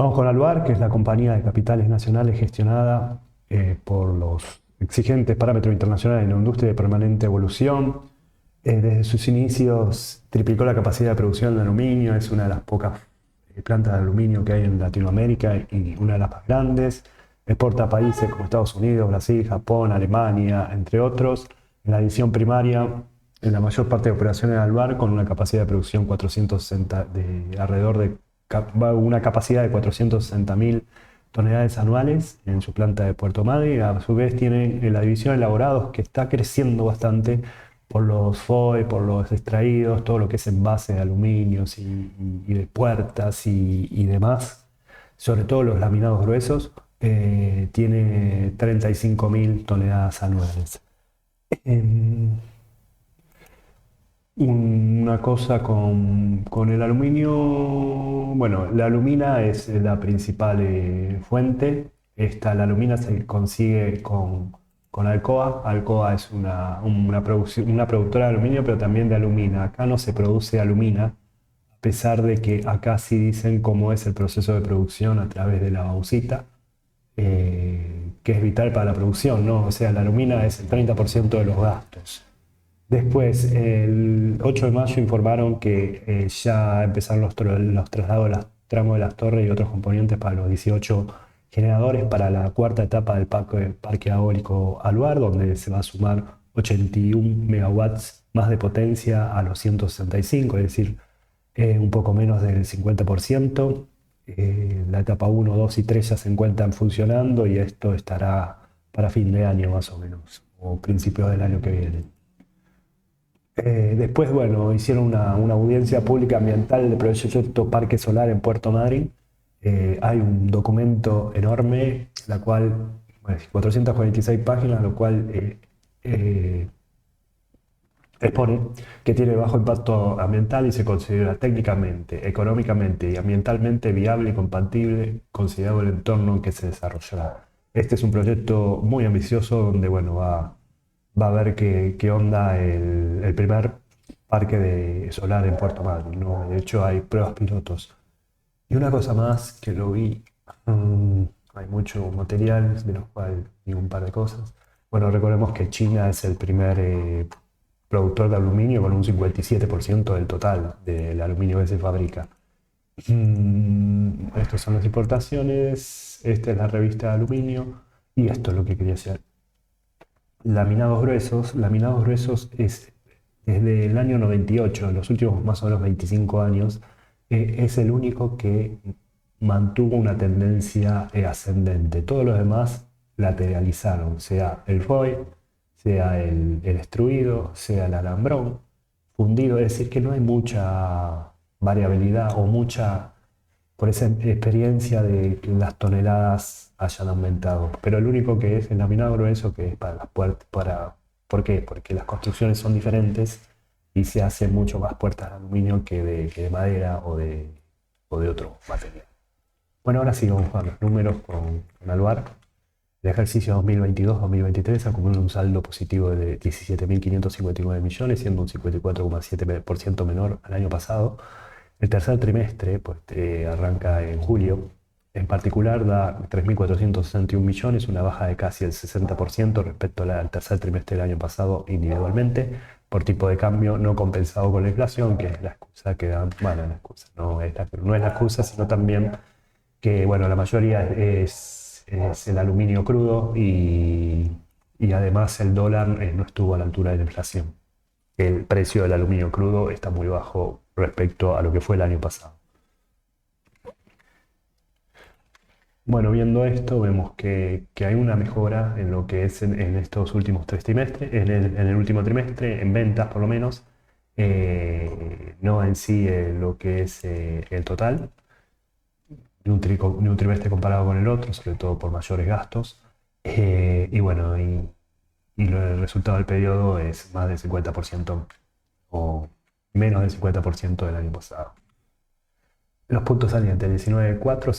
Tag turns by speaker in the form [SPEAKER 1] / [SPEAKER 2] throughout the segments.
[SPEAKER 1] Vamos con Alvar, que es la compañía de capitales nacionales gestionada por los exigentes parámetros internacionales en la industria de permanente evolución. Desde sus inicios triplicó la capacidad de producción de aluminio, es una de las pocas plantas de aluminio que hay en Latinoamérica y una de las más grandes. Exporta a países como Estados Unidos, Brasil, Japón, Alemania, entre otros. En la división primaria, en la mayor parte de operaciones de Alvar, con una capacidad de producción 460 de alrededor de una capacidad de 460.000 toneladas anuales en su planta de Puerto Madryn. A su vez tiene la división de elaborados que está creciendo bastante por los FOE, por los extraídos, todo lo que es envase de aluminios y de puertas y demás, sobre todo los laminados gruesos, tiene 35.000 toneladas anuales. Em, una cosa con el aluminio, bueno, la alumina es la principal fuente. La alumina se consigue con Alcoa. Alcoa es una productora de aluminio, pero también de alumina. Acá no se produce alumina, a pesar de que acá sí dicen cómo es el proceso de producción a través de la bauxita, que es vital para la producción, ¿no? O sea, la alumina es el 30% de los gastos. Después, el 8 de mayo informaron que ya empezaron los traslados de los tramos de las torres y otros componentes para los 18 generadores para la cuarta etapa del parque eólico Aluar, donde se va a sumar 81 megawatts más de potencia a los 165, es decir, un poco menos del 50%. La etapa 1, 2 y 3 ya se encuentran funcionando y esto estará para fin de año más o menos, o principios del año que viene. Después, bueno, hicieron una audiencia pública ambiental del proyecto Parque Solar en Puerto Madryn. Hay un documento enorme, la cual, bueno, 446 páginas, lo cual eh, expone que tiene bajo impacto ambiental y se considera técnicamente, económicamente y ambientalmente viable y compatible, considerado el entorno en que se desarrollará. Este es un proyecto muy ambicioso donde, bueno, va a ver qué onda el primer parque de solar en Puerto Madryn, ¿no? De hecho, hay pruebas pilotos. Y una cosa más que lo vi, mm, hay mucho material, de los cuales digo un par de cosas. Bueno, recordemos que China es el primer productor de aluminio con un 57% del total del aluminio que se fabrica. Estas son las importaciones, esta es la revista de aluminio y esto es lo que quería hacer. Laminados gruesos es desde el año 98, en los últimos más o menos 25 años, es el único que mantuvo una tendencia ascendente. Todos los demás lateralizaron, sea el foil, sea el extruido, sea el alambrón, fundido. Es decir, que no hay mucha variabilidad o mucha, por esa experiencia de que las toneladas hayan aumentado. Pero el único que es el laminado grueso, que es para las puertas, ¿por qué? Porque las construcciones son diferentes y se hacen mucho más puertas de aluminio que de madera o de otro material. Bueno, ahora sí vamos a los números con Alvar. El ejercicio 2022-2023 acumula un saldo positivo de 17.559 millones, siendo un 54,7% menor al año pasado. El tercer trimestre, pues, arranca en julio. En particular da 3.461 millones, una baja de casi el 60% respecto al tercer trimestre del año pasado individualmente, por tipo de cambio no compensado con la inflación, que es la excusa que dan, bueno, la excusa, no es la excusa, sino también que, bueno, la mayoría es el aluminio crudo y además el dólar no estuvo a la altura de la inflación. El precio del aluminio crudo está muy bajo respecto a lo que fue el año pasado. Bueno, viendo esto, vemos que hay una mejora en lo que es en estos últimos tres trimestres, en el último trimestre, en ventas por lo menos, no en sí lo que es el total, de un trimestre comparado con el otro, sobre todo por mayores gastos. Y bueno, el resultado del periodo es más del 50% o menos del 50% del año pasado. Los puntos salientes, el 19 de 4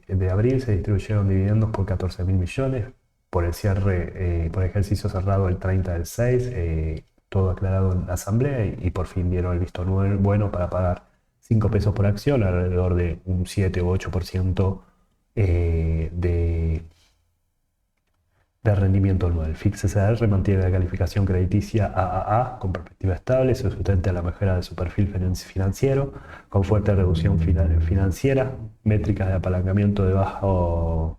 [SPEAKER 1] de abril se distribuyeron dividendos por 14.000 millones, por el cierre, por ejercicio cerrado el 30 del 6, todo aclarado en la asamblea y por fin dieron el visto bueno para pagar 5 pesos por acción, alrededor de un 7 u 8% de rendimiento anual. Fix SR mantiene la calificación crediticia AAA con perspectiva estable, se sustenta la mejora de su perfil financiero, con fuerte reducción financiera, métricas de apalancamiento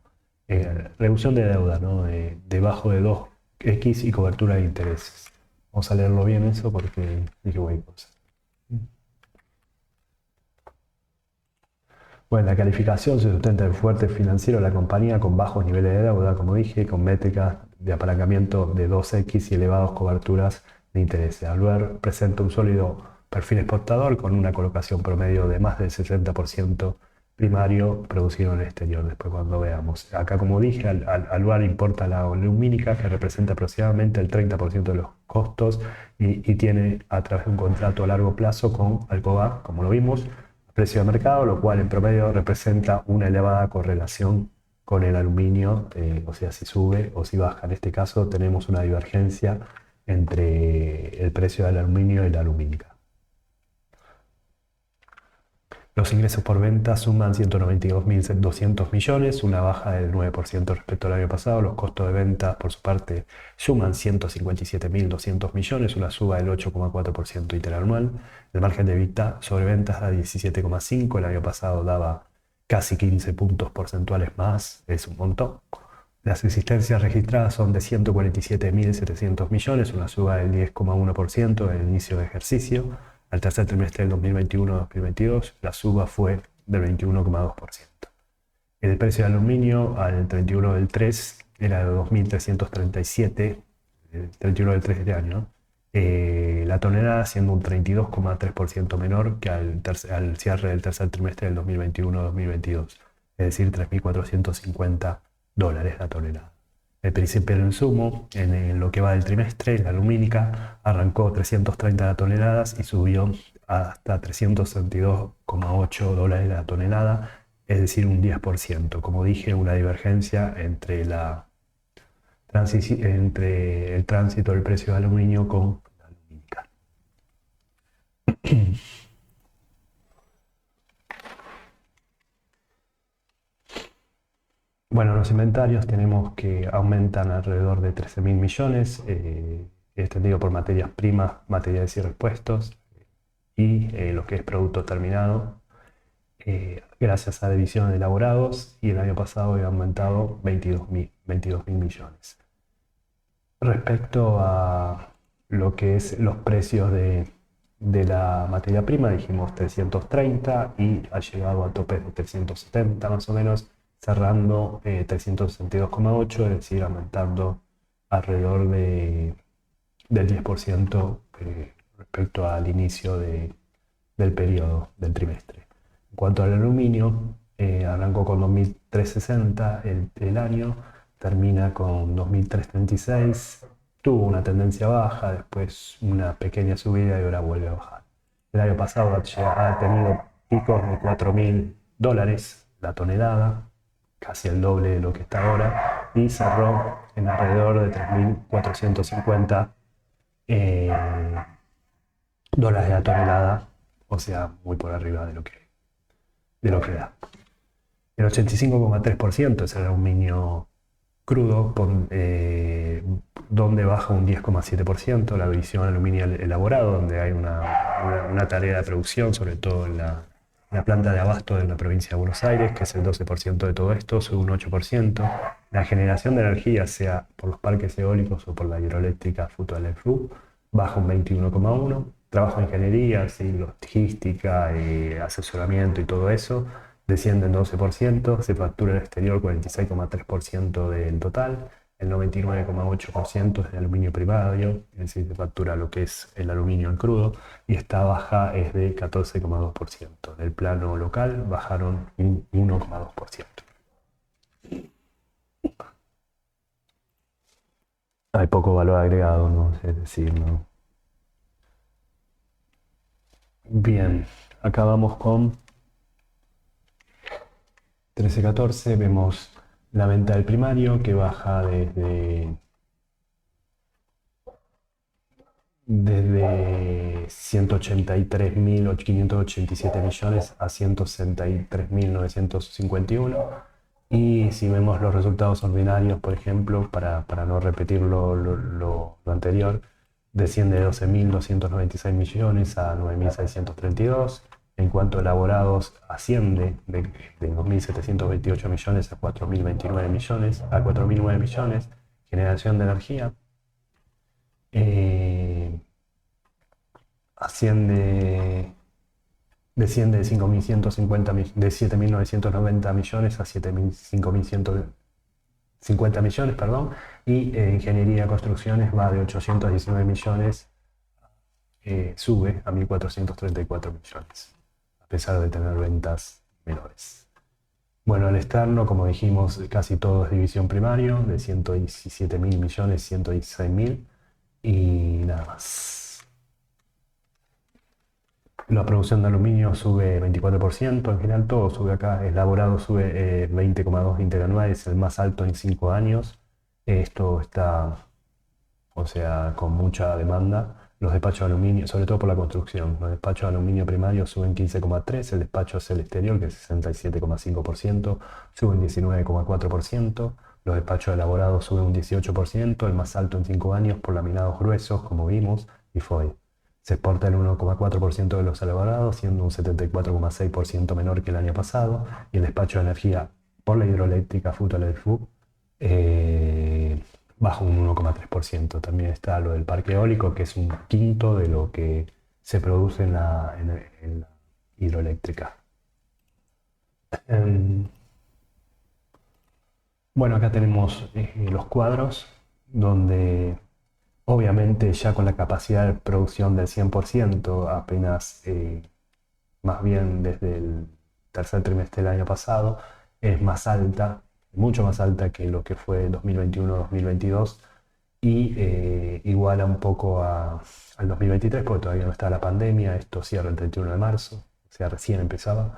[SPEAKER 1] reducción de deuda, ¿no? Debajo de 2x y cobertura de intereses. Vamos a leerlo bien eso porque dije cualquier cosa. Bueno, la calificación se sustenta en fuerte financiero de la compañía con bajos niveles de deuda, como dije, con métricas de apalancamiento de 2x y elevadas coberturas de intereses. Alver presenta un sólido perfil exportador con una colocación promedio de más del 60% primario producido en el exterior. Después cuando veamos. Acá, como dije, Alvar importa la alumínica, que representa aproximadamente el 30% de los costos y tiene a través de un contrato a largo plazo con Alcoa, como lo vimos, precio de mercado, lo cual en promedio representa una elevada correlación con el aluminio, o sea, si sube o si baja. En este caso tenemos una divergencia entre el precio del aluminio y la alumínica. Los ingresos por venta suman 192.200 millones, una baja del 9% respecto al año pasado. Los costos de venta, por su parte, suman 157.200 millones, una suba del 8,4% interanual. El margen de EBITDA sobre ventas da 17,5%, el año pasado daba casi 15 puntos porcentuales más, es un montón. Las existencias registradas son de 147.700 millones, una suba del 10,1% en el inicio de ejercicio. Al tercer trimestre del 2021-2022, la suba fue del 21,2%. El precio del aluminio al 31 del 3 era de 2.337, el 31 del 3 de este año, la tonelada, siendo un 32,3% menor que al cierre del tercer trimestre del 2021-2022, es decir, 3.450 dólares la tonelada. El principal insumo en lo que va del trimestre, la alumínica, arrancó 330 toneladas y subió hasta 362,8 dólares la tonelada, es decir, un 10%. Como dije, una divergencia entre el tránsito del precio del aluminio con la alumínica. Bueno, los inventarios tenemos que aumentan alrededor de 13.000 millones, extendido por materias primas, materiales y repuestos, y lo que es producto terminado, gracias a divisiones de elaborados, y el año pasado había aumentado 22.000 millones. Respecto a lo que es los precios de la materia prima, dijimos 330 y ha llegado a topes de 370 más o menos, cerrando 362,8, es decir, aumentando alrededor del 10% respecto al inicio del periodo del trimestre. En cuanto al aluminio, arrancó con 2.360 el año, termina con 2.336, tuvo una tendencia baja, después una pequeña subida y ahora vuelve a bajar. El año pasado ha tenido picos de 4.000 dólares la tonelada, casi el doble de lo que está ahora, y cerró en alrededor de 3.450 dólares la tonelada, o sea, muy por arriba de lo que da. El 85,3% es el aluminio crudo, donde baja un 10,7%, la división aluminio elaborado, donde hay una tarea de producción, sobre todo en la planta de abasto de la provincia de Buenos Aires, que es el 12% de todo esto, sube un 8%. La generación de energía, sea por los parques eólicos o por la hidroeléctrica Futaleufú, baja un 21,1%. Trabajo en ingeniería, logística, asesoramiento y todo eso, desciende en 12%, se factura en el exterior 46,3% del total, el 99,8% es de aluminio primario, es decir, se factura lo que es el aluminio en crudo, y esta baja es de 14,2%. En el plano local bajaron un 1,2%. Hay poco valor agregado, ¿no? Es decir, ¿no? Bien, acá vamos con 13-14, vemos la venta del primario que baja desde 183.587 millones a 163.951. Y si vemos los resultados ordinarios, por ejemplo, para no repetir lo anterior, desciende de 12.296 millones a 9.632. En cuanto a elaborados, asciende de 2.728 millones a 4.029 millones, a 4.009 millones. Generación de energía eh, asciende desciende de 5.150 de 7.990 millones a 5.150 millones, perdón, y ingeniería de construcciones va de 819 millones, sube a 1.434 millones, a pesar de tener ventas menores. Bueno, el externo, como dijimos, casi todo es división primario, de 117.000 millones, 116.000 y nada más. La producción de aluminio sube 24%, en general todo sube acá. Elaborado sube 20,2 interanuales, el más alto en 5 años. Esto está, o sea, con mucha demanda. Los despachos de aluminio, sobre todo por la construcción, los despachos de aluminio primario suben 15,3%, el despacho hacia el exterior, que es 67,5%, suben 19,4%, los despachos elaborados suben un 18%, el más alto en 5 años por laminados gruesos, como vimos, y foil. Se exporta el 1,4% de los elaborados, siendo un 74,6% menor que el año pasado, y el despacho de energía por la hidroeléctrica Futalefu bajo un 1,3%. También está lo del parque eólico, que es un quinto de lo que se produce en la hidroeléctrica. Bueno, acá tenemos los cuadros, donde obviamente ya con la capacidad de producción del 100%, apenas más bien desde el tercer trimestre del año pasado, es más alta, mucho más alta que lo que fue 2021-2022 y iguala un poco al 2023 porque todavía no está la pandemia, esto cierra el 31 de marzo, o sea, recién empezaba,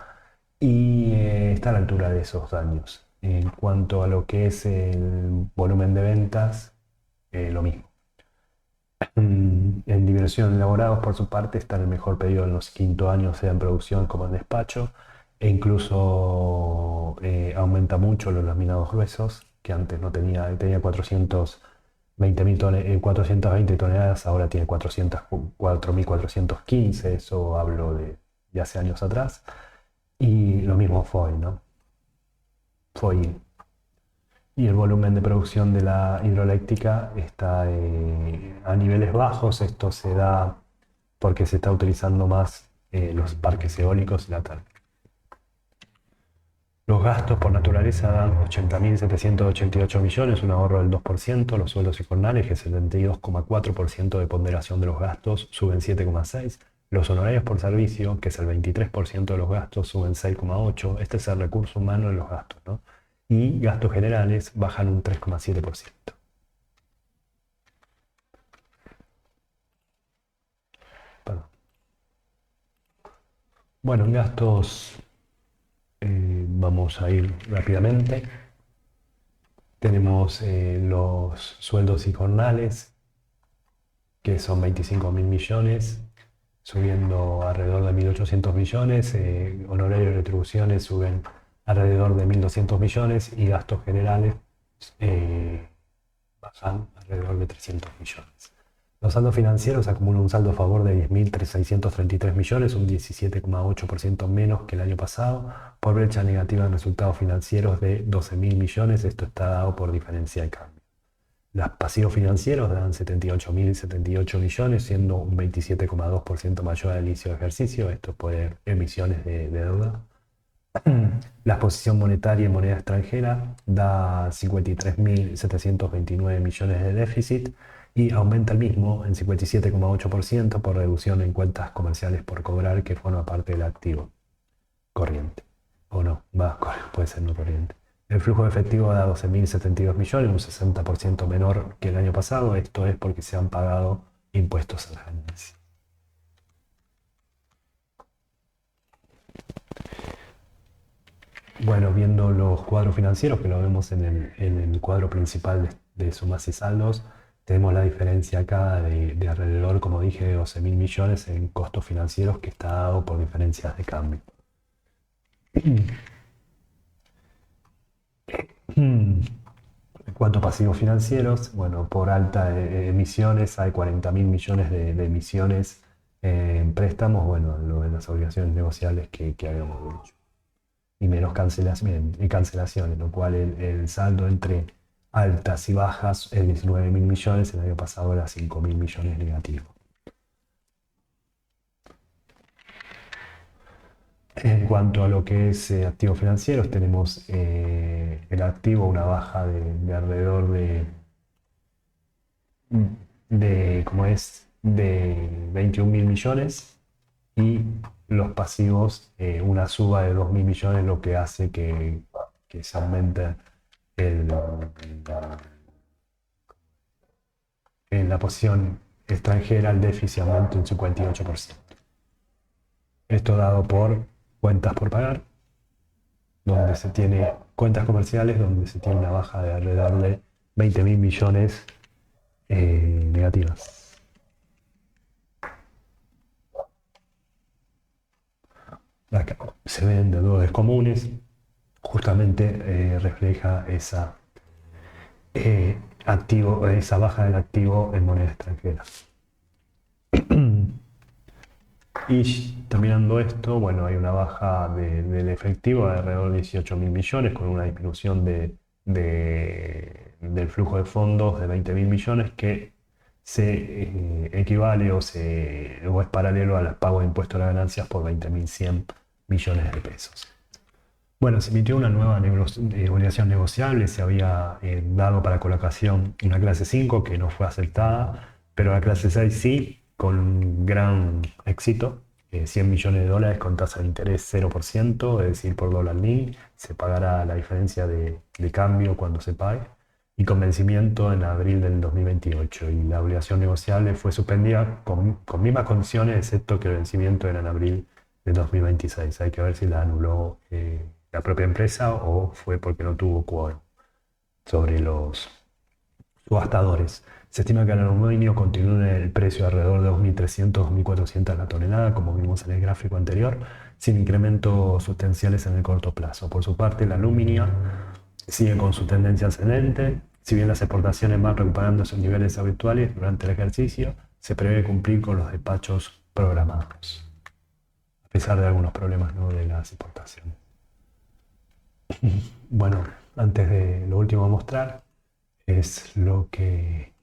[SPEAKER 1] y está a la altura de esos años. En cuanto a lo que es el volumen de ventas, lo mismo. En diversión y elaborados, por su parte, está en el mejor periodo en los 5 años, sea en producción como en despacho, e incluso aumenta mucho los laminados gruesos, que antes no tenía 420 toneladas, ahora tiene 4.415, eso hablo de hace años atrás, y lo mismo foil, ¿no? Foil. Y el volumen de producción de la hidroeléctrica está a niveles bajos. Esto se da porque se está utilizando más los parques eólicos y la térmica. Los gastos por naturaleza dan 80.788 millones, un ahorro del 2%. Los sueldos y jornales, que es el 22,4% de ponderación de los gastos, suben 7,6%. Los honorarios por servicio, que es el 23% de los gastos, suben 6,8%. Este es el recurso humano de los gastos, ¿no? Y gastos generales bajan un 3,7%. Perdón. Bueno, en gastos vamos a ir rápidamente. Tenemos los sueldos y jornales, que son 25.000 millones, subiendo alrededor de 1.800 millones. Honorarios y retribuciones suben alrededor de 1.200 millones y gastos generales bajan alrededor de 300 millones. Los saldos financieros acumulan un saldo a favor de 10.633 millones, un 17,8% menos que el año pasado, por brecha negativa en resultados financieros de 12.000 millones. Esto está dado por diferencia de cambio. Los pasivos financieros dan 78.078 millones, siendo un 27,2% mayor al inicio del ejercicio. Esto es por emisiones de deuda. La exposición monetaria en moneda extranjera da 53.729 millones de déficit y aumenta el mismo en 57,8% por reducción en cuentas comerciales por cobrar, que forma parte del activo corriente. O no, puede ser no corriente. El flujo de efectivo da 12.072 millones, un 60% menor que el año pasado. Esto es porque se han pagado impuestos a la ganancia. Bueno, viendo los cuadros financieros, que lo vemos en el cuadro principal de sumas y saldos, tenemos la diferencia acá de alrededor, como dije, de 12.000 millones en costos financieros, que está dado por diferencias de cambio. En cuanto a pasivos financieros, bueno, por alta emisiones hay 40.000 millones de emisiones en préstamos, bueno, lo de las obligaciones negociables que habíamos dicho. Y menos cancelaciones, lo cual el saldo entre altas y bajas es 19.000 millones, el año pasado era 5.000 millones negativo. En cuanto a lo que es activos financieros, tenemos el activo, una baja de alrededor ¿cómo es? De 21.000 millones y los pasivos, una suba de 2.000 millones, lo que hace que se aumente el, en la posición extranjera, el déficit aumenta un 58%. Esto dado por cuentas por pagar, donde se tiene cuentas comerciales, donde se tiene una baja de alrededor de 20.000 millones negativas. Acá se ven deudores comunes, justamente refleja esa baja del activo en moneda extranjera. Y terminando esto, bueno, hay una baja del efectivo de alrededor de 18.000 millones, con una disminución del flujo de fondos de 20.000 millones que se equivale o es paralelo al pago de impuesto a las ganancias por 20.100 millones de pesos. Bueno, se emitió una nueva obligación negociable, se había dado para colocación una clase 5 que no fue aceptada, pero la clase 6 sí, con gran éxito, 100 millones de dólares con tasa de interés 0%, es decir, por dólar link, se pagará la diferencia de cambio cuando se pague, y con vencimiento en abril del 2028, y la obligación negociable fue suspendida con mismas condiciones, excepto que el vencimiento era en abril de 2026. Hay que ver si la anuló la propia empresa o fue porque no tuvo quórum sobre los subastadores. Se estima que el aluminio continúe en el precio alrededor de 2.300, 2.400 la tonelada, como vimos en el gráfico anterior, sin incrementos sustanciales en el corto plazo. Por su parte, la aluminia sigue con su tendencia ascendente. Si bien las exportaciones van recuperando sus niveles habituales durante el ejercicio, se prevé cumplir con los despachos programados, a pesar de algunos problemas, ¿no?, de las exportaciones. Bueno, antes de lo último a mostrar, es lo que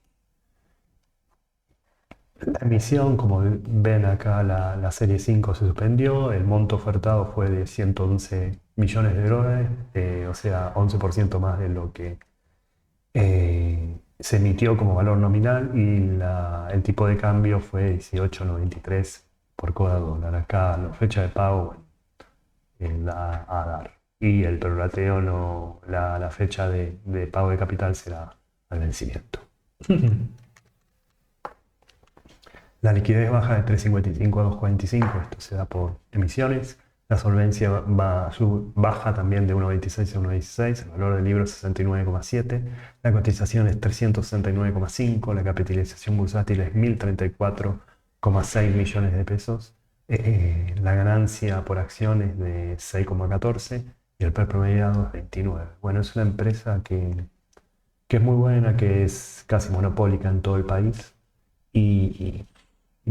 [SPEAKER 1] la emisión, como ven acá, la serie 5 se suspendió, el monto ofertado fue de 111 millones de dólares, o sea, 11% más de lo que se emitió como valor nominal, y el tipo de cambio fue 18.93 por cada dólar. Acá la fecha de pago, la a dar. Y el prorrateo, no, la fecha de pago de capital será al vencimiento. La liquidez baja de 3.55 a 2.45, esto se da por emisiones. La solvencia baja también de 1.26 a 1.16, el valor del libro es 69,7, la cotización es 369,5, la capitalización bursátil es 1.034,6 millones de pesos, la ganancia por acción es de 6,14 y el PER promediado es 29. Bueno, es una empresa que es muy buena, que es casi monopólica en todo el país y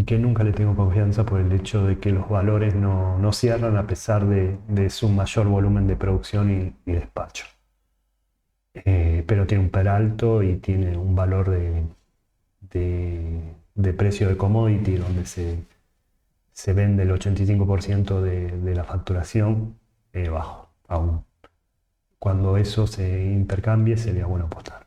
[SPEAKER 1] que nunca le tengo confianza por el hecho de que los valores no cierran a pesar de su mayor volumen de producción y despacho. Pero tiene un PER alto y tiene un valor de precio de commodity donde se vende el 85% de la facturación bajo aún. Cuando eso se intercambie sería bueno apostar.